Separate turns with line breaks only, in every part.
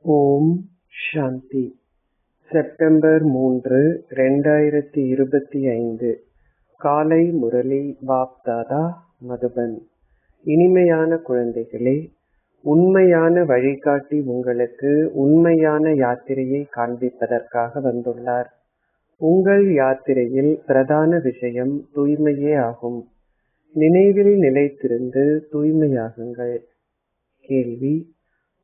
ஓம் சாந்தி. September 3, 2025. காலை முரளி பாப்தாதா, மதுபன். இனிமையான குழந்தைகளே, உண்மையான வழிகாட்டி உங்களுக்கு உண்மையான யாத்திரையை காண்பிப்பதற்காக வந்துள்ளார். உங்கள் யாத்திரையில் பிரதான விஷயம் தூய்மையே ஆகும். நினைவில் நிலைத்திருந்து தூய்மையாகுங்கள். கேள்வி: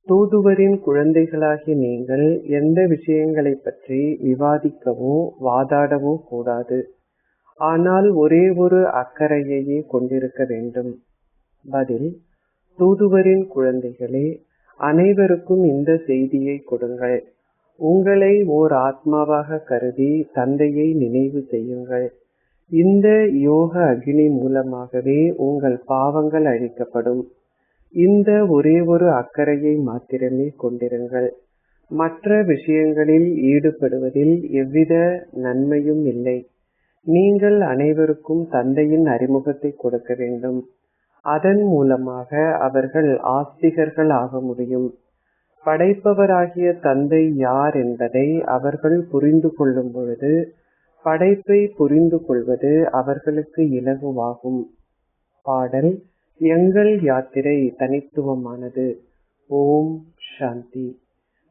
தூதுவரின் குழந்தைகளாகி நீங்கள் எந்த விஷயங்களைப் பற்றி விவாதிக்கவோ வாதாடவோ கூடாது. ஆனால் ஒரே ஒரு அக்கறையையே கொண்டிருக்க வேண்டும். பதில்: தூதுவரின் குழந்தைகளே, அனைவருக்கும் இந்த செய்தியை கொடுங்கள். உங்களை ஓர் ஆத்மாவாக கருதி தந்தையை நினைவு செய்யுங்கள். இந்த யோக அக்னி மூலமாகவே உங்கள் பாவங்கள் அழிக்கப்படும். இந்த ஒரே ஒரு அக்கறையை மாத்திரமே கொண்டிருங்கள். மற்ற விஷயங்களில் ஈடுபடுவதில் எவ்வித நன்மையும் இல்லை. நீங்கள் அனைவருக்கும் தந்தையின் அறிமுகத்தை கொடுக்க வேண்டும். அதன் மூலமாக அவர்கள் ஆஸ்திகர்கள் ஆக முடியும். படைப்பவராகிய தந்தை யார் என்பதை அவர்கள் புரிந்து கொள்ளும் பொழுது படைப்பை புரிந்து கொள்வது அவர்களுக்கு இலகுவாகும். பாடல்: எங்கள் யாத்திரை தனித்துவமானது. ஓம் சாந்தி.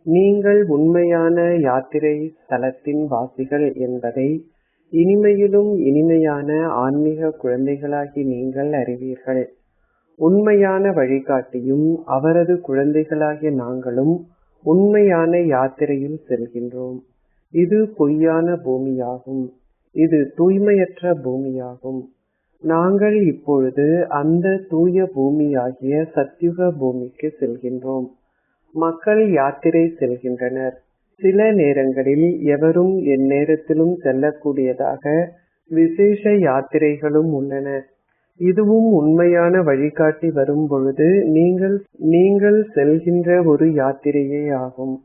நீங்கள் உண்மையான யாத்திரை ஸ்தலத்தின் வாசிகள் என்பதை இனிமையிலும் இனிமையான ஆன்மீக குழந்தைகளாகி நீங்கள் அறிவீர்கள். உண்மையான வழிகாட்டியும் அவரது குழந்தைகளாகிய நாங்களும் உண்மையான யாத்திரையில் செல்கின்றோம். இது பொய்யான பூமியாகும். இது தூய்மையற்ற பூமியாகும். நாங்கள் இப்பொழுது அந்த தூய பூமியாகிய சத்யுக பூமிக்கு செல்கின்றோம். மக்கள் யாத்திரை செல்கின்றனர். சில நேரங்களில் எவரும் எந்நேரத்திலும் செல்லக்கூடியதாக விசேஷ யாத்திரைகளும் உள்ளன. இதுவும் உண்மையான வழிகாட்டி வரும் பொழுது நீங்கள் செல்கின்ற ஒரு யாத்திரையே ஆகும்.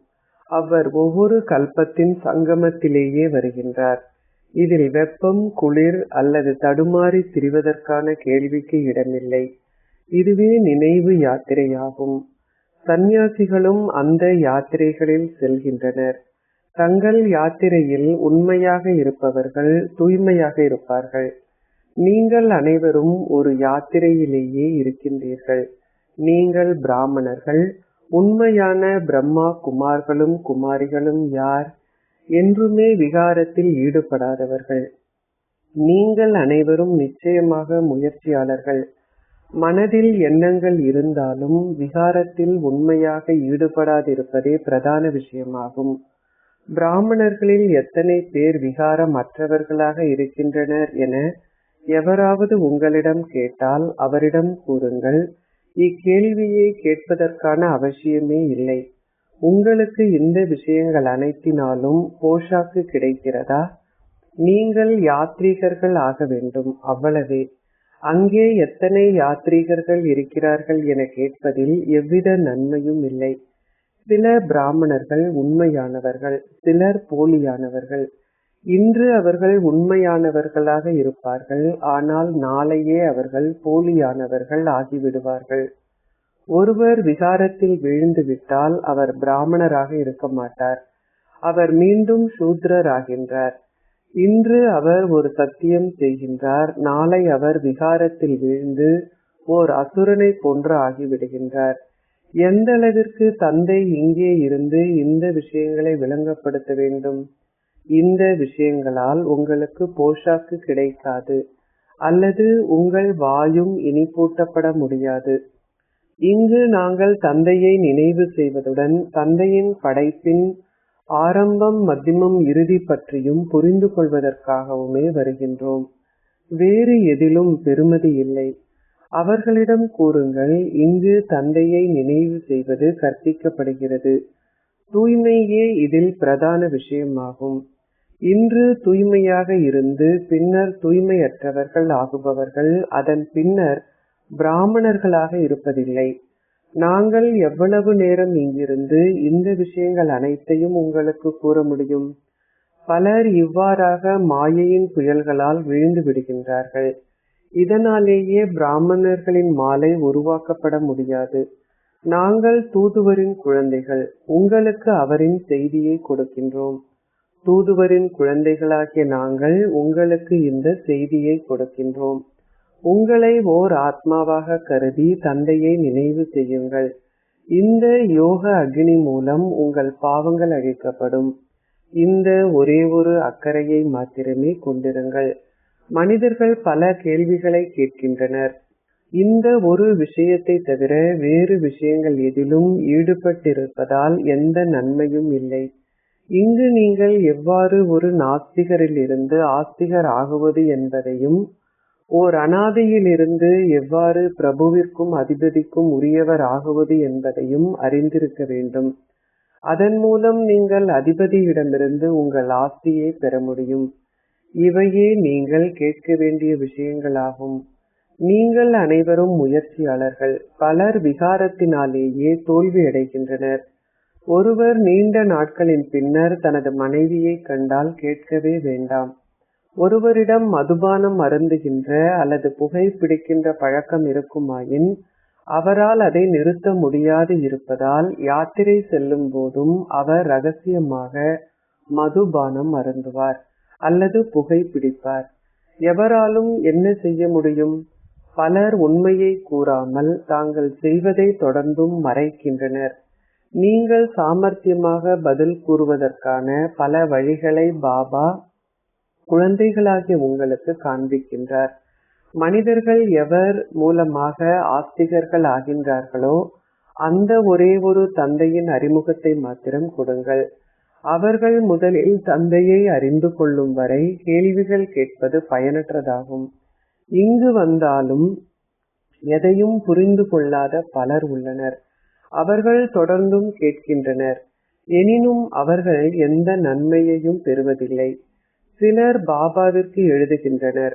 அவர் ஒவ்வொரு கல்பத்தின் சங்கமத்திலேயே வருகின்றார். இதில் வெப்பம், குளிர் அல்லது தடுமாறி திரிவதற்கான கேள்விக்கு இடமில்லை. இதுவே நினைவு யாத்திரையாகும். சந்நியாசிகளும் அந்த யாத்திரைகளில் செல்கின்றனர். தங்கள் யாத்திரையில் உண்மையாக இருப்பவர்கள் தூய்மையாக இருப்பார்கள். நீங்கள் அனைவரும் ஒரு யாத்திரையிலேயே இருக்கின்றீர்கள். நீங்கள் பிராமணர்கள். உண்மையான பிரம்மா குமார்களும் குமாரிகளும் யார்? என்றுமே விகாரத்தில் ஈடுபடாதவர்கள். நீங்கள் அனைவரும் நிச்சயமாக முயற்சியாளர்கள். மனதில் எண்ணங்கள் இருந்தாலும் விகாரத்தில் உண்மையாக ஈடுபடாதிருப்பதே பிரதான விஷயமாகும். பிராமணர்களில் எத்தனை பேர் விகாரமற்றவர்களாக இருக்கின்றனர் என எவராவது உங்களிடம் கேட்டால் அவரிடம் கூறுங்கள், இக்கேள்வியை கேட்பதற்கான அவசியமே இல்லை. உங்களுக்கு இந்த விஷயங்கள் அனைத்தினாலும் போஷாக்கு கிடைக்கிறதா? நீங்கள் யாத்ரீகர்கள் ஆக வேண்டும், அவ்வளவே. அங்கே எத்தனை யாத்ரீகர்கள் இருக்கிறார்கள் என கேட்பதில் எவ்வித நன்மையும் இல்லை. சில பிராமணர்கள் உண்மையானவர்கள், சிலர் போலியானவர்கள். இன்று அவர்கள் உண்மையானவர்களாக இருப்பார்கள், ஆனால் நாளையே அவர்கள் போலியானவர்கள் ஆகிவிடுவார்கள். ஒருவர் விகாரத்தில் விழுந்து விட்டால் அவர் பிராமணராக இருக்க மாட்டார். அவர் மீண்டும் சூத்ரர் ஆகின்றார். இன்று அவர் ஒரு சத்தியம் செய்கின்றார், நாளை அவர் விகாரத்தில் வீழ்ந்து ஓர் அசுரனை போன்று ஆகிவிடுகின்றார். எந்த அளவிற்கு தந்தை இங்கே இருந்து இந்த விஷயங்களை விளங்கப்படுத்த வேண்டும்? இந்த விஷயங்களால் உங்களுக்கு போஷாக்கு கிடைக்காது, அல்லது உங்கள் வாயும் இனிப்பூட்டப்பட முடியாது. இங்கு நாங்கள் தந்தையை நினைவு செய்வதுடன் தந்தையின் படைப்பின் ஆரம்பம், மத்தியமம், இறுதி பற்றியும் புரிந்து கொள்வதற்காகவுமே வருகின்றோம். வேறு எதிலும் பெருமதி இல்லை. அவர்களிடம் கூறுங்கள், இங்கு தந்தையை நினைவு செய்வது கற்பிக்கப்படுகிறது. தூய்மையே இதில் பிரதான விஷயமாகும். இன்று தூய்மையாக இருந்து பின்னர் தூய்மையற்றவர்கள் ஆகுபவர்கள் அதன் பின்னர் பிராமணர்களாக இருப்பதில்லை. நாங்கள் எவ்வளவு நேரம் இங்கிருந்து இந்த விஷயங்கள் அனைத்தையும் உங்களுக்கு கூற முடியும்? பலர் இவ்வாறாக மாயையின் புயல்களால் விழுந்து விடுகின்றார்கள். இதனாலேயே பிராமணர்களின் மாலை உருவாக்கப்பட முடியாது. நாங்கள் தூதுவரின் குழந்தைகள், உங்களுக்கு அவரின் செய்தியை கொடுக்கின்றோம். தூதுவரின் குழந்தைகளாகிய நாங்கள் உங்களுக்கு இந்த செய்தியை கொடுக்கின்றோம். உங்களை ஓர் ஆத்மாவாக கருதி தந்தையை நினைவு செய்யுங்கள். இந்த யோக அக்னி மூலம் உங்கள் பாவங்கள் அழிக்கப்படும். இந்த ஒரே ஒரு அக்கறையை மாத்திரமே கொண்டிருங்கள். மனிதர்கள் பல கேள்விகளை கேட்கின்றனர். இந்த ஒரு விஷயத்தை தவிர வேறு விஷயங்கள் எதிலும் ஈடுபட்டிருப்பதால் எந்த நன்மையும் இல்லை. இங்கு நீங்கள் எவ்வாறு ஒரு நாஸ்திகரிலிருந்து ஆஸ்திகர் ஆகுவது என்பதையும், ஓர் அனாதையிலிருந்து எவ்வாறு பிரபுவிற்கும் அதிபதிக்கும் உரியவர் ஆகுவது என்பதையும் அறிந்திருக்க வேண்டும். அதன் மூலம் நீங்கள் அதிபதியிடமிருந்து உங்கள் ஆஸ்தியை பெற முடியும். இவையே நீங்கள் கேட்க வேண்டிய விஷயங்களாகும். நீங்கள் அனைவரும் முயற்சியாளர்கள். பலர் விகாரத்தினாலேயே தோல்வியடைகின்றனர். ஒருவர் நீண்ட நாட்களின் பின்னர் தனது மனைவியை கண்டால் கேட்கவே வேண்டாம். ஒருவரிடம் மதுபானம் அருந்துகின்ற அல்லது புகை பிடிக்கின்ற பழக்கம் இருக்குமாயின் அவரால் அதை நிறுத்த முடியாது இருப்பதால் யாத்திரை செல்லும் போதும் அவர் ரகசியமாக மதுபானம் அருந்துவார் அல்லது புகை பிடிப்பார். எவராலும் என்ன செய்ய முடியும்? பலர் உண்மையை கூறாமல் தாங்கள் செய்வதை தொடர்ந்தும் மறைக்கின்றனர். நீங்கள் சாமர்த்தியமாக பதில் கூறுவதற்கான பல வழிகளை பாபா குழந்தைகளாகிய உங்களுக்கு காண்பிக்கின்றார். மனிதர்கள் எவர் மூலமாக ஆஸ்திகர்கள் ஆகின்றார்களோ அந்த ஒரே ஒரு தந்தையின் அறிமுகத்தை மாத்திரம் கொடுங்கள். அவர்கள் முதலில் தந்தையை அறிந்து கொள்ளும் வரை கேள்விகள் கேட்பது பயனற்றதாகும். இங்கு வந்தாலும் எதையும் புரிந்து கொள்ளாத பலர் உள்ளனர். அவர்கள் தொடர்ந்தும் கேட்கின்றனர். எனினும் அவர்கள் எந்த நன்மையையும் பெறுவதில்லை. சிலர் பாபாவிற்கு எழுதுகின்றனர்.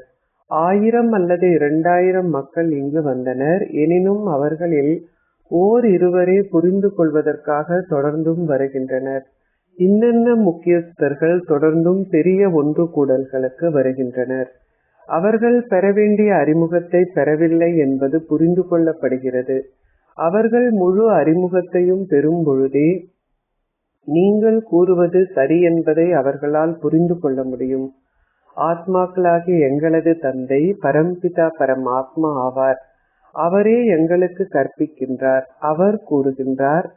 1000 அல்லது 2000 மக்கள் இங்கு வந்தனர். எனினும் அவர்களில் ஓர் இருவரே புரிந்து கொள்வதற்காக தொடர்ந்தும் வருகின்றனர். இன்னென்ன முக்கியஸ்தர்கள் தொடர்ந்தும் பெரிய ஒன்று கூடல்களுக்கு வருகின்றனர். அவர்கள் பெற வேண்டிய அறிமுகத்தை பெறவில்லை என்பது புரிந்து கொள்ளப்படுகிறது. அவர்கள் முழு அறிமுகத்தையும் பெறும் பொழுதே நீங்கள் கூறுவது சரி என்பதை அவர்களால் புரிந்து கொள்ள முடியும். ஆத்மாக்களாகிய எங்களது தந்தை பரம்பிதா பரமாத்மா ஆவார். அவரே எங்களுக்கு கற்பிக்கின்றார். அவர் கூறுகின்றார்,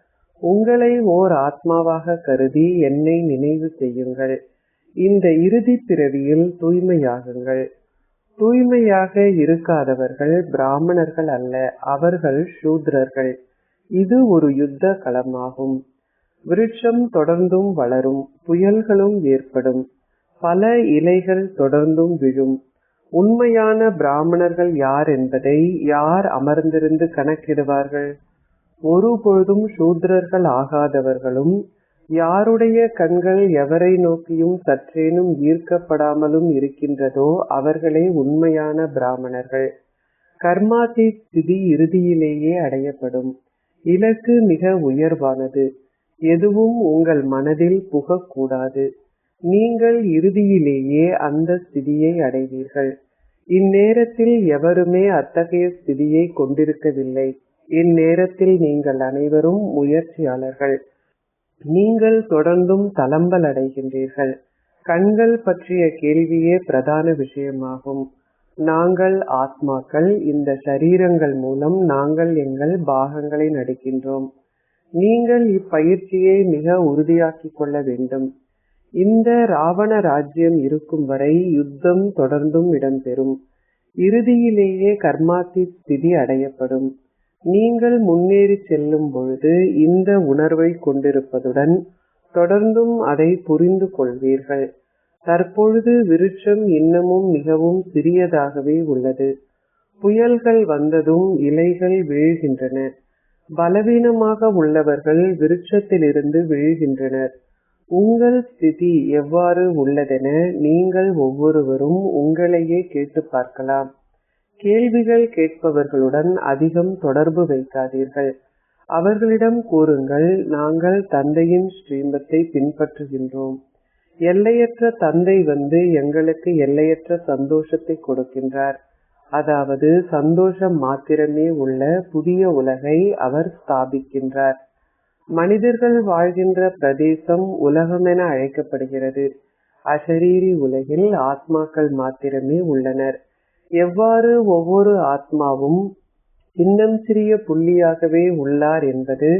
உங்களை ஓர் ஆத்மாவாக கருதி என்னை நினைவு செய்யுங்கள். இந்த இறுதி பிறவியில் தூய்மையாகுங்கள். தூய்மையாக இருக்காதவர்கள் பிராமணர்கள் அல்ல, அவர்கள் சூத்ரர்கள். இது ஒரு யுத்த களமாகும். விருட்சம் தொடர்ந்தும் வளரும், புயல்களும் ஏற்படும், பல இலைகள் தொடர்ந்தும் விழும். உண்மையான பிராமணர்கள் யார் என்பதை யார் அமர்ந்திருந்து கணக்கிடுவார்கள்? ஒருபொழுதும் சூத்ரர்கள் ஆகாதவர்களும் யாருடைய கண்கள் எவரை நோக்கியும் சற்றேனும் ஈர்க்கப்படாமலும் இருக்கின்றதோ அவர்களே உண்மையான பிராமணர்கள். கர்மாதீத் ஸ்திதி இறுதியிலேயே அடையப்படும். இலக்கு மிக உயர்வானது. எதுவும் உங்கள் மனதில் புகக்கூடாது. நீங்கள் இறுதியிலேயே அந்த ஸ்திதியை அடைவீர்கள். இந்நேரத்தில் எவருமே அத்தகைய ஸ்திதியை கொண்டிருக்கவில்லை. இந்நேரத்தில் நீங்கள் அனைவரும் முயற்சியாளர்கள். நீங்கள் தொடர்ந்தும் தளம்பல் அடைகின்றீர்கள். கண்கள் பற்றிய கேள்வியே பிரதான விஷயமாகும். நாங்கள் ஆத்மாக்கள். இந்த சரீரங்கள் மூலம் நாங்கள் எங்கள் பாகங்களை நடிக்கின்றோம். நீங்கள் இப்பயிற்சியை மிக உறுதியாக்கிக் கொள்ள வேண்டும். இந்த ராவண ராஜ்யம் இருக்கும் வரை யுத்தம் தொடர்ந்தும் இடம்பெறும். இறுதியிலேயே கர்மாதீத் ஸ்திதி அடையப்படும். நீங்கள் முன்னேறி செல்லும் பொழுது இந்த உணர்வை கொண்டிருப்பதுடன் தொடர்ந்தும் அதை புரிந்து கொள்வீர்கள். தற்பொழுது விருட்சம் இன்னமும் மிகவும் சிறியதாகவே உள்ளது. புயல்கள் வந்ததும் இலைகள் வீழ்கின்றன. பலவீனமாக உள்ளவர்கள் விருட்சத்திலிருந்து வீழ்கின்றனர். உங்கள் ஸ்திதி எவ்வாறு உள்ளதென நீங்கள் ஒவ்வொருவரும் உங்களையே கேட்டு பார்க்கலாம். கேள்விகள் கேட்பவர்களுடன் அதிகம் தொடர்பு வைக்காதீர்கள். அவர்களிடம் கூறுங்கள், நாங்கள் தந்தையின் ஸ்ரீமத்தை பின்பற்றுகின்றோம். எல்லையற்ற தந்தை வந்து எங்களுக்கு எல்லையற்ற சந்தோஷத்தை கொடுக்கின்றார். அதாவது சந்தோஷம் மாத்திரமே உள்ள புதிய உலகை அவர் ஸ்தாபிக்கின்றார். மனிதர்கள் வாழ்கின்ற பிரதேசம் உலகமென அழைக்கப்படுகிறது. அசரீரி உலகில் ஆத்மாக்கள் மாத்திரமே உள்ளனர். எவ்வாறு ஒவ்வொரு ஆத்மாவும் இன்னும் சிறிய புள்ளியாகவே உள்ளார் என்பது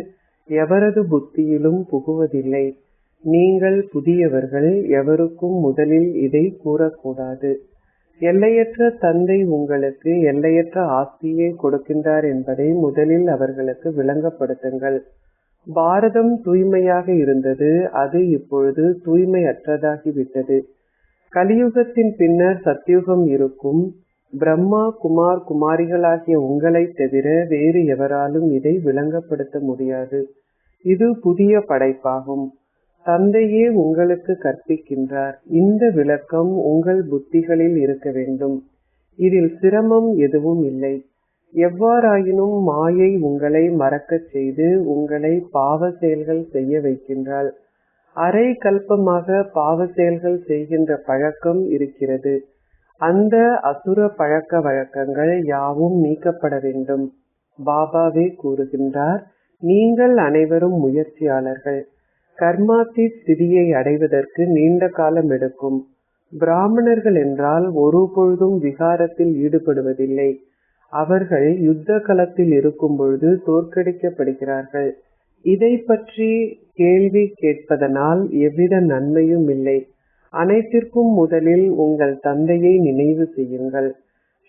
எவரது புத்தியிலும் புகுவதில்லை. நீங்கள் புதியவர்கள், எவருக்கும் முதலில் இதை கூறக்கூடாது. எல்லையற்ற தந்தை உங்களுக்கு எல்லையற்ற ஆஸ்தியை கொடுக்கின்றார் என்பதை முதலில் அவர்களுக்கு விளங்கப்படுத்துங்கள். பாரதம் தூய்மையாக இருந்தது, அது இப்பொழுது தூய்மையற்றதாகிவிட்டது. கலியுகத்தின் பின்னர் சத்யுகம் இருக்கும். பிரம்மா குமார் குமாரிகளாகிய உங்களை தவிர வேறு எவராலும் இதை விளங்கப்படுத்த முடியாது. இது புதிய படைப்பாகும். தந்தையே உங்களுக்கு கற்பிக்கின்றார். இந்த விளக்கம் உங்கள் புத்திகளில் இருக்க வேண்டும். இதில் சிரமம் எதுவும் இல்லை. எவ்வாறாயினும் மாயை உங்களை மறக்கச் செய்து உங்களை பாவ செயல்கள் செய்ய வைக்கின்றாள். அரை கல்பமாக பாவ செயல்கள் செய்கின்ற பழக்கம் இருக்கிறது. அந்த அசுர பழக்க வழக்கங்கள் யாவும் நீக்கப்பட வேண்டும். பாபாவே கூறுகின்றார், நீங்கள் அனைவரும் முயற்சியாளர்கள். கர்மாத்தீத் ஸ்திதியை அடைவதற்கு நீண்ட காலம் எடுக்கும். பிராமணர்கள் என்றால் ஒரு பொழுதும் விகாரத்தில் ஈடுபடுவதில்லை. அவர்கள் யுத்த களத்தில் இருக்கும் பொழுது தோற்கடிக்கப்படுகிறார்கள். இதை பற்றி கேள்வி கேட்பதனால் எவ்வித நன்மையும் இல்லை. அனைத்திற்கும் முதலில் உங்கள் தந்தையை நினைவு செய்யுங்கள்.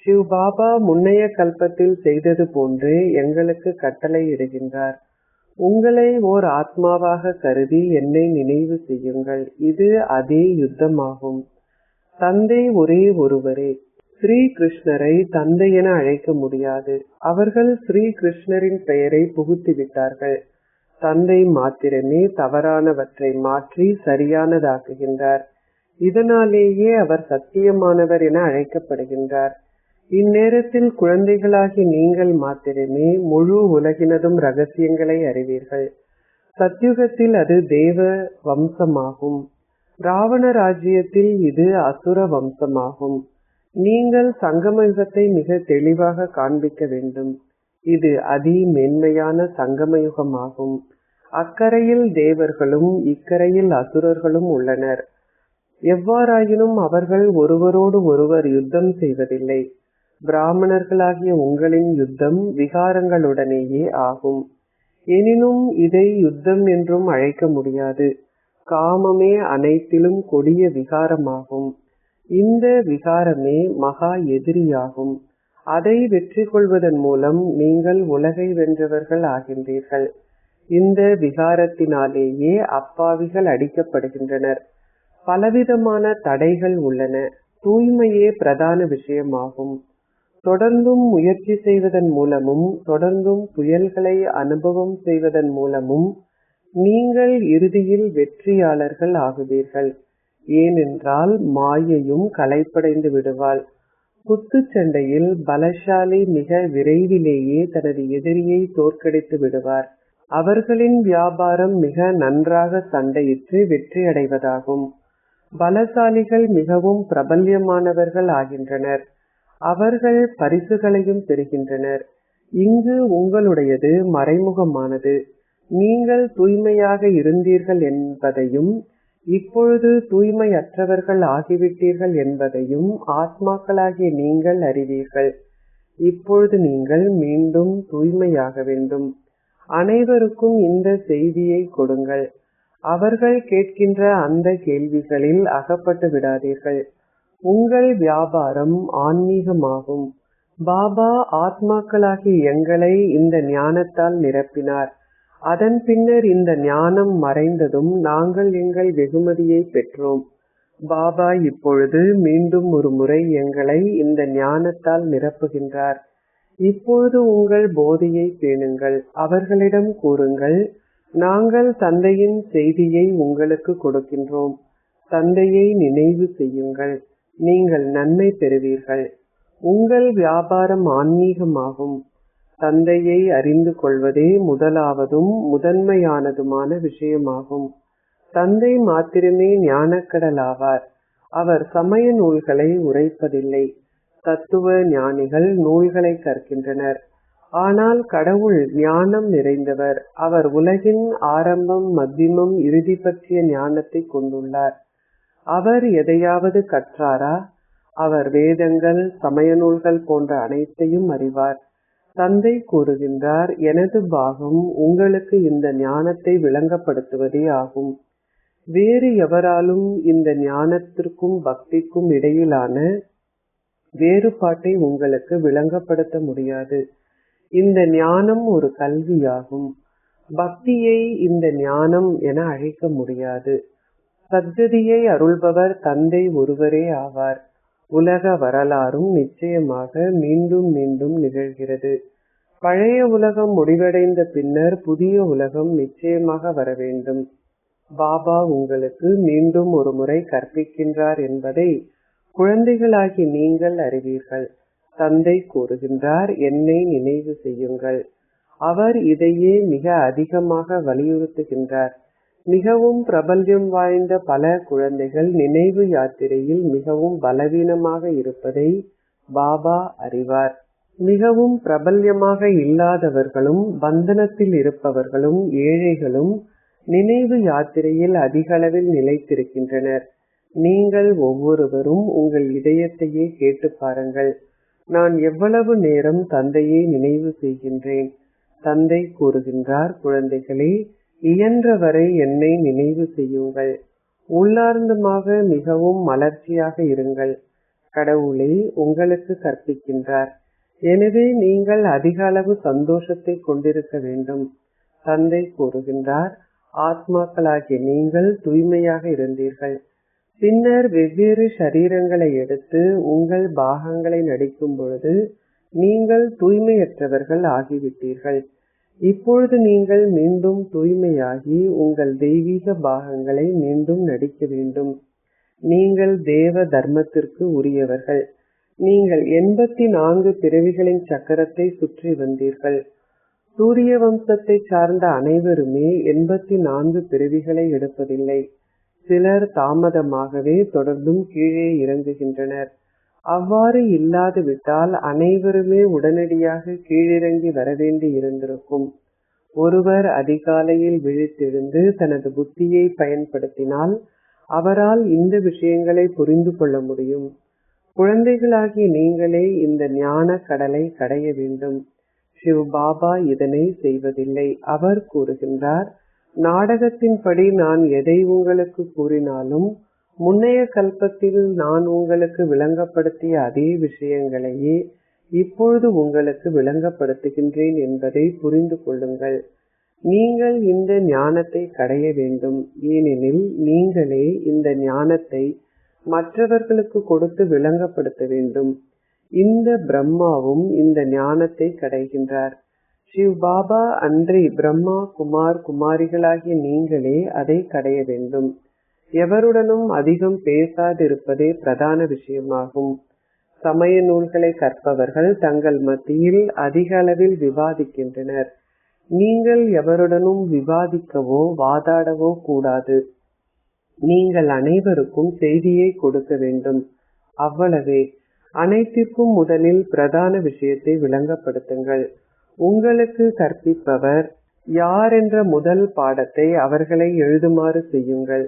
சிவ் பாபா முன்னைய கல்பத்தில் செய்தது போன்றே எங்களுக்கு கட்டளை இடுகின்றார். உங்களை ஓர் ஆத்மாவாக கருதி என்னை நினைவு செய்யுங்கள். இது அதே யுத்தமாகும். தந்தை ஒரே ஒருவரே. ஸ்ரீ கிருஷ்ணரை தந்தை என அழைக்க முடியாது. அவர்கள் ஸ்ரீ கிருஷ்ணரின் பெயரை புகுத்திவிட்டார்கள். தந்தை மாத்திரமே தவறானவற்றை மாற்றி சரியானதாக்குகின்றார். இதனாலேயே அவர் சத்தியமானவர் என அழைக்கப்படுகின்றார். இந்நேரத்தில் குழந்தைகளாகி நீங்கள் மாத்திரமே முழு உலகினதும் ரகசியங்களை அறிவீர்கள். சத்யுகத்தில் அது தேவ வம்சமாகும். ராவண ராஜ்யத்தில் இது அசுர வம்சமாகும். நீங்கள் சங்கமயுகத்தை மிக தெளிவாக காண்பிக்க வேண்டும். இது அதி மேன்மையான சங்கமயுகமாகும். அக்கரையில் தேவர்களும் இக்கரையில் அசுரர்களும் உள்ளனர். எவ்வாறாயினும் அவர்கள் ஒருவரோடு ஒருவர் யுத்தம் செய்வதில்லை. பிராமணர்களாகிய உங்களின் யுத்தம் விகாரங்களுடனேயே ஆகும். எனினும் இதை யுத்தம் என்றும் அழைக்க முடியாது. காமமே அனைத்திலும் கொடிய விகாரமாகும். இந்த விகாரமே மகா எதிரியாகும். அதை வெற்றி கொள்வதன் மூலம் நீங்கள் உலகை வென்றவர்கள் ஆகின்றீர்கள். இந்த விகாரத்தினாலேயே அப்பாவிகள் அடிக்கப்படுகின்றனர். பலவிதமான தடைகள் உள்ளன. தூய்மையே பிரதான விஷயமாகும். தொடர்ந்தும் முயற்சி செய்வதன் மூலமும் தொடர்ந்தும் புயல்களை அனுபவம் செய்வதன் மூலமும் நீங்கள் இறுதியில் வெற்றியாளர்கள் ஆகுவீர்கள். ஏனென்றால் மாயையும் களைப்படைந்து விடுவாள். குத்துச்சண்டையில் பலசாலி மிக விரைவிலேயே தனது எதிரியை தோற்கடித்து விடுவார். அவர்களின் வியாபாரம் மிக நன்றாக சண்டையிட்டு வெற்றி அடைவதாகும். பலசாலிகள் மிகவும் பிரபல்யமானவர்கள் ஆகின்றனர். அவர்கள் பரிசுகளையும் பெறுகின்றனர். இங்கு உங்களுடையது மறைமுகமானது. நீங்கள் தூய்மையாக இருந்தீர்கள் என்பதையும் இப்பொழுது தூய்மையற்றவர்கள் ஆகிவிட்டீர்கள் என்பதையும் ஆத்மாக்களாகிய நீங்கள் அறிவீர்கள். இப்பொழுது நீங்கள் மீண்டும் தூய்மையாக வேண்டும். அனைவருக்கும் இந்த செய்தியை கொடுங்கள். அவர்கள் கேட்கின்ற அந்த கேள்விகளில் அகப்பட்டு விடாதீர்கள். உங்கள் வியாபாரம் ஆன்மீகமாகும். பாபா ஆத்மாக்களாகிய எங்களை இந்த ஞானத்தால் நிரப்பினார். அதன் பின்னர் இந்த ஞானம் மறைந்ததும் நாங்கள் எங்கள் வெகுமதியை பெற்றோம். பாபா இப்பொழுது மீண்டும் ஒரு முறை எங்களை இந்த ஞானத்தால் நிரப்புகின்றார். இப்பொழுது உங்கள் போதையை பேணுங்கள். அவர்களிடம் கூறுங்கள், நாங்கள் தந்தையின் செய்தியை உங்களுக்கு கொடுக்கின்றோம். தந்தையை நினைவு செய்யுங்கள். நீங்கள் நன்மை பெறுவீர்கள். உங்கள் வியாபாரம் ஆன்மீகமாகும். தந்தையை அறிந்து கொள்வதே முதலாவதும் முதன்மையானதுமான விஷயமாகும். தந்தை மாத்திரமே ஞானக்கடல் ஆவார். அவர் சமய நூல்களை உரைப்பதில்லை. தத்துவ ஞானிகள் நூல்களை கற்கின்றனர். ஆனால் கடவுள் ஞானம் நிறைந்தவர். அவர் உலகின் ஆரம்பம், மத்தியமம், இறுதி பற்றிய ஞானத்தை கொண்டுள்ளார். அவர் எதையாவது கற்றாரா? அவர் வேதங்கள், சமய நூல்கள் போன்ற அனைத்தையும் அறிவார். தந்தை கூறுகின்றார், எனது பாகம் உங்களுக்கு இந்த ஞானத்தை விளங்கப்படுத்துவதே ஆகும். வேறு எவராலும் இந்த ஞானத்திற்கும் பக்திக்கும் இடையிலான வேறுபாட்டை உங்களுக்கு விளங்கப்படுத்த முடியாது. இந்த ஞானம் ஒரு கல்வியாகும். பக்தியை இந்த ஞானம் என அழைக்க முடியாது. சத்கதியை அருள்பவர் தந்தை ஒருவரே ஆவார். உலக வரலாறும் நிச்சயமாக மீண்டும் மீண்டும் நிகழ்கிறது. பழைய உலகம் முடிவடைந்த பின்னர் புதிய உலகம் நிச்சயமாக வர வேண்டும். பாபா உங்களுக்கு மீண்டும் ஒரு முறை கற்பிக்கின்றார் என்பதை குழந்தைகளாகி நீங்கள் அறிவீர்கள். தந்தை கூறுகின்றார், என்னை நினைவு செய்யுங்கள். அவர் இதையே மிக அதிகமாக வலியுறுத்துகின்றார். மிகவும் பிரபல்யம் வாய்ந்த பல குழந்தைகள் நினைவு யாத்திரையில் மிகவும் பலவீனமாக இருப்பதை பாபா அறிவார். மிகவும் பிரபல்யமாக இல்லாதவர்களும் பந்தனத்தில் இருப்பவர்களும் ஏழைகளும் நினைவு யாத்திரையில் அதிகளவில் நிலைத்திருக்கின்றனர். நீங்கள் ஒவ்வொருவரும் உங்கள் இதயத்தையே கேட்டு பாருங்கள். நான் எவ்வளவு நேரம் தந்தையை நினைவு செய்கின்றேன்? தந்தை கூறுகின்றார், குழந்தைகளே, இயன்றவரை என்னை நினைவு செய்யுங்கள். உள்ளார்ந்தமாக மிகவும் மலர்ச்சியாக இருங்கள். கடவுளே உங்களுக்கு கற்பிக்கின்றார். எனவே நீங்கள் அதிக அளவு சந்தோஷத்தை கொண்டிருக்க வேண்டும். தந்தை கூறுகின்றார், ஆத்மாக்களாகிய நீங்கள் தூய்மையாக இருந்தீர்கள். பின்னர் வெவ்வேறு சரீரங்களை எடுத்து உங்கள் பாகங்களை நடிக்கும் பொழுது நீங்கள் தூய்மையற்றவர்கள் ஆகிவிட்டீர்கள். இப்பொழுது நீங்கள் மீண்டும் தூய்மையாகி உங்கள் தெய்வீக பாகங்களை மீண்டும் நடிக்க வேண்டும். நீங்கள் தேவ தர்மத்திற்கு உரியவர்கள். நீங்கள் 84 பிறவிகளின் சக்கரத்தை சுற்றி வந்தீர்கள். சூரிய வம்சத்தை சார்ந்த அனைவருமே 84 பிறவிகளை எடுப்பதில்லை. சிலர் தாமதமாகவே தொடர்ந்தும் கீழே இறங்குகின்றனர். அவ்வாறு இல்லாது விட்டால் அனைவருமே உடனடியாக கீழிறங்கி வரவேண்டி இருந்திருக்கும். ஒருவர் அதிகாலையில் விழித்தெழுந்து தனது புத்தியை பயன்படுத்தினால் அவரால் இந்த விஷயங்களை புரிந்து கொள்ள முடியும். குழந்தைகளாகிய நீங்களே இந்த ஞான கடலை கடைய வேண்டும். சிவ் பாபா இதனை செய்வதில்லை. அவர் கூறுகின்றார், நாடகத்தின்படி நான் எதை உங்களுக்கு கூறினாலும் முன்னைய கல்பத்தில் நான் உங்களுக்கு விளங்கப்படுத்திய அதே விஷயங்களையே இப்பொழுது உங்களுக்கு விளங்கப்படுத்துகின்றேன் என்பதை புரிந்து கொள்ளுங்கள். நீங்கள் இந்த ஞானத்தை கடைய வேண்டும். ஏனெனில் நீங்களே இந்த ஞானத்தை மற்றவர்களுக்கு கொடுத்து விளங்கப்படுத்த வேண்டும். இந்த பிரம்மாவும் இந்த ஞானத்தை கடைகின்றார். சிவ் பாபா அன்றி பிரம்மா, குமார், குமாரிகளாகிய நீங்களே அதை கடைய வேண்டும். எவருடனும் அதிகம் பேசாதிருப்பதே பிரதான விஷயமாகும். சமய நூல்களை கற்பவர்கள் தங்கள் மத்தியில் அதிக அளவில் விவாதிக்கின்றனர். நீங்கள் எவருடனும் விவாதிக்கவோ வாதாடவோ கூடாது. நீங்கள் அனைவருக்கும் செய்தியை கொடுக்க வேண்டும். அவ்வளவே. அனைத்திற்கும் முதலில் பிரதான விஷயத்தை விளங்கப்படுத்துங்கள். உங்களுக்கு கற்பிப்பவர் யார் என்ற முதல் பாடத்தை அவர்களை எழுதுமாறு செய்யுங்கள்.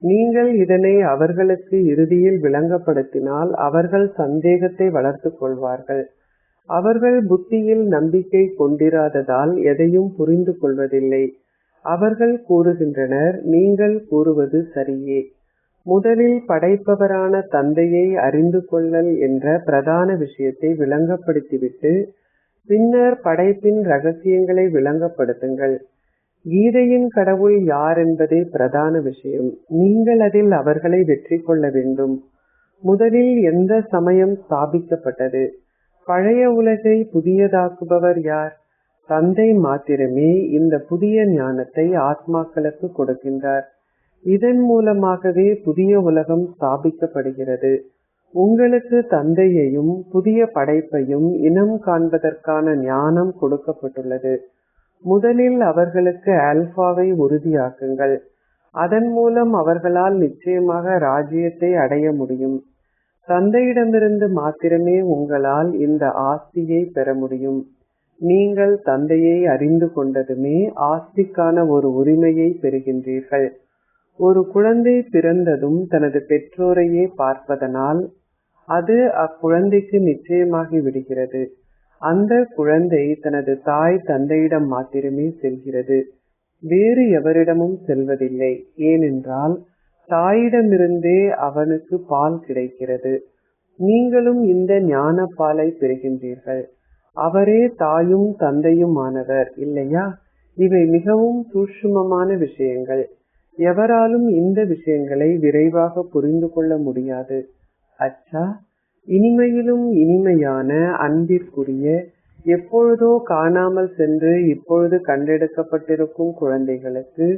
நீங்கள் இதனை அவர்களுக்கு இறுதியில் விளங்கப்படுத்தினால் அவர்கள் சந்தேகத்தை வளர்த்துக் கொள்வார்கள். அவர்கள் புத்தியில் நம்பிக்கை கொண்டிராததால் எதையும் புரிந்து கொள்வதில்லை. அவர்கள் கூறுகின்றனர், நீங்கள் கூறுவது சரியே. முதலில் படைப்பவரான தந்தையை அறிந்து கொள்ளல் என்ற பிரதான விஷயத்தை விளங்கப்படுத்திவிட்டு பின்னர் படைப்பின் ரகசியங்களை விளங்கப்படுத்துங்கள். கீதையின் கடவுள் யார் என்பதே பிரதான விஷயம். நீங்கள் அதில் அவர்களை வெற்றி கொள்ள வேண்டும். முதலில் எந்த சமயம் ஸ்தாபிக்கப்பட்டது? பழைய உலகை புதியதாக்குபவர் யார்? தந்தை மாத்திரமே இந்த புதிய ஞானத்தை ஆத்மாக்களுக்கு கொடுக்கின்றார். இதன் மூலமாகவே புதிய உலகம் ஸ்தாபிக்கப்படுகிறது. உங்களுக்கு தந்தையையும் புதிய படைப்பையும் இனம் காண்பதற்கான ஞானம் கொடுக்கப்பட்டுள்ளது. முதலில் அவர்களுக்கு ஆல்பாவை உறுதியாக்குங்கள். அதன் மூலம் அவர்களால் நிச்சயமாக ராஜ்யத்தை அடைய முடியும். தந்தையிடமிருந்து மாத்திரமே உங்களால் இந்த ஆஸ்தியை பெற முடியும். நீங்கள் தந்தையை அறிந்து கொண்டதுமே ஆஸ்திக்கான ஒரு உரிமையை பெறுகின்றீர்கள். ஒரு குழந்தை பிறந்ததும் தனது பெற்றோரையே பார்ப்பதனால் அது அக்குழந்தைக்கு நிச்சயமாகி விடுகிறது. அந்த குழந்தை தனது தாய் தந்தையிடம் மாத்திரமே செல்கிறது, வேறு எவரிடமும் செல்வதில்லை. ஏனென்றால் தாயிடமிருந்தே அவனுக்கு பால் கிடைக்கிறது. நீங்களும் இந்த ஞான பாலை பெறுகின்றீர்கள். அவரே தாயும் தந்தையும் ஆனவர், இல்லையா? இவை மிகவும் சூட்சுமமான விஷயங்கள். எவராலும் இந்த விஷயங்களை விரைவாக புரிந்து கொள்ள முடியாது. அச்சா, இனிமையிலும் இனிமையான அன்பிற்குரிய, எப்பொழுதோ காணாமல் சென்று இப்பொழுது கண்டெடுக்கப்பட்டிருக்கும் குழந்தைகளுக்கு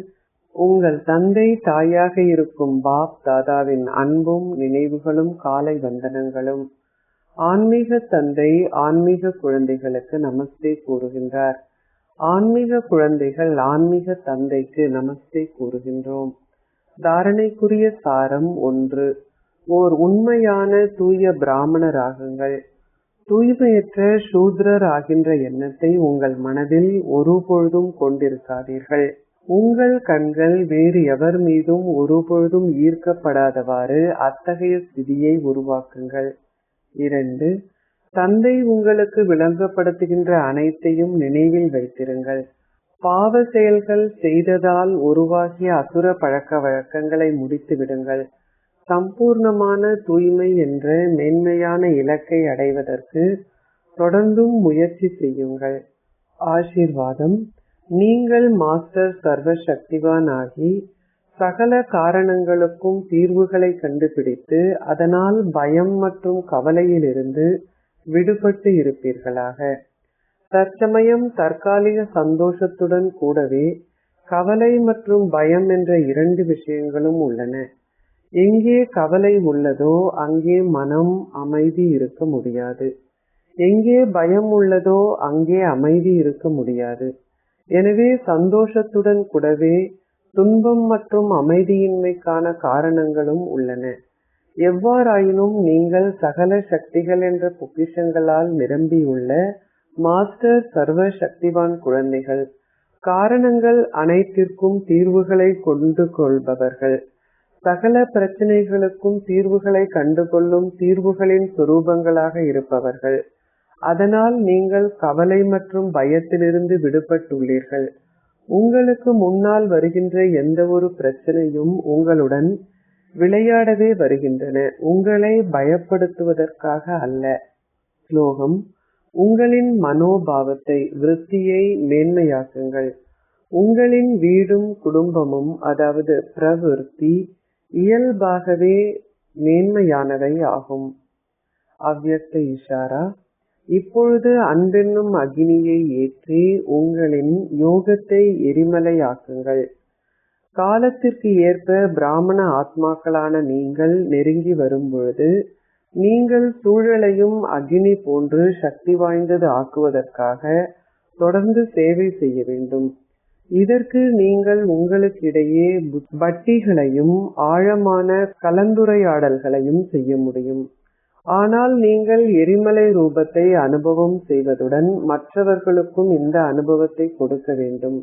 உங்கள் தந்தை தாயாக இருக்கும் பாப் தாதாவின் அன்பும் நினைவுகளும் காலை வந்தனங்களும். ஆன்மீக தந்தை ஆன்மீக குழந்தைகளுக்கு நமஸ்தே கூறுகின்றார். ஆன்மீக குழந்தைகள் ஆன்மீக தந்தைக்கு நமஸ்தே கூறுகின்றோம். தாரணைக்குரிய சாரம் 1. ஓர் உண்மையான தூய பிராமணராகுங்கள். தூய்மையற்ற சூத்ரர் ஆகின்ற எண்ணத்தை உங்கள் மனதில் ஒருபொழுதும் கொண்டிருக்காதீர்கள். உங்கள் கண்கள் வேறு எவர் மீதும் ஒருபொழுதும் ஈர்க்கப்படாதவாறு அத்தகைய ஸ்திதியை உருவாக்குங்கள். 2. தந்தை உங்களுக்கு விளங்கப்படுத்துகின்ற அனைத்தையும் நினைவில் வைத்திருங்கள். பாவ செயல்கள் செய்ததால் உருவாகிய அசுர பழக்க வழக்கங்களை முடித்து விடுங்கள். சம்பூர்ணமான தூய்மை என்ற மேன்மையான இலக்கை அடைவதற்கு தொடர்ந்தும் முயற்சி செய்யுங்கள். ஆசீர்வாதம். நீங்கள் மாஸ்டர் சர்வ சக்திவான் ஆகி சகல காரணங்களுக்கும் தீர்வுகளை கண்டுபிடித்து அதனால் பயம் மற்றும் கவலையிலிருந்து விடுபட்டு இருப்பீர்களாக. தற்சமயம் தற்காலிக சந்தோஷத்துடன் கூடவே கவலை மற்றும் பயம் என்ற 2 விஷயங்களும் உள்ளன. எங்கே கவலை உள்ளதோ அங்கே மனம் அமைதி இருக்க முடியாது. எங்கே பயம் உள்ளதோ அங்கே அமைதி இருக்க முடியாது. எனவே சந்தோஷத்துடன் கூடவே துன்பம் மற்றும் அமைதியின்மைக்கான காரணங்களும் உள்ளன. எவ்வாறாயினும் நீங்கள் சகல சக்திகள் என்ற பொக்கிஷங்களால் நிரம்பியுள்ள மாஸ்டர் சர்வ சக்திவான் குழந்தைகள். காரணங்கள் அனைத்திற்கும் தீர்வுகளை கொண்டு கொள்பவர்கள். சகல பிரச்சனைகளுக்கும் தீர்வுகளை கண்டுகொள்ளும் தீர்வுகளின் சுரூபங்களாக இருப்பவர்கள். அதனால் நீங்கள் கவலை மற்றும் பயத்திலிருந்து விடுபட்டுள்ளீர்கள். உங்களுக்கு முன்னால் வருகின்ற எந்த ஒரு பிரச்சனையும் உங்களுடன் விளையாடவே வருகின்றன, உங்களை பயப்படுத்துவதற்காக அல்ல. ஸ்லோகம். உங்களின் மனோபாவத்தை விருத்தியை மேன்மையாக்குங்கள். உங்களின் வீடும் குடும்பமும், அதாவது பிரவிற்த்தி, இயல்பாகவே மேன்மையானவை ஆகும். அவ்யக்த இஷாரா. இப்பொழுது அன்பென்னும் அக்னியை ஏற்றி உங்களின் யோகத்தை எரிமலையாக்குங்கள். காலத்திற்கு ஏற்ப பிராமண ஆத்மாக்களான நீங்கள் நெருங்கி வரும்பொழுது நீங்கள் சூழலையும் அக்னி போன்று சக்தி வாய்ந்தது ஆக்குவதற்காக தொடர்ந்து சேவை செய்ய வேண்டும். இதற்கு நீங்கள் உங்களுக்கிடையே பட்டிகளையும் ஆழமான கலந்துரையாடல்களையும் செய்ய முடியும். ஆனால் நீங்கள் எரிமலை ரூபத்தை அனுபவம் செய்வதுடன் மற்றவர்களுக்கும் இந்த அனுபவத்தை கொடுக்க வேண்டும்.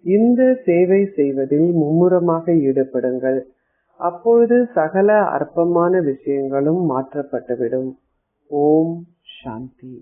இந்த சேவை செய்வதில் மும்முரமாக ஈடுபடுங்கள். அப்பொழுது சகல அற்பமான விஷயங்களும் மாற்றப்பட்டுவிடும். ஓம் சாந்தி.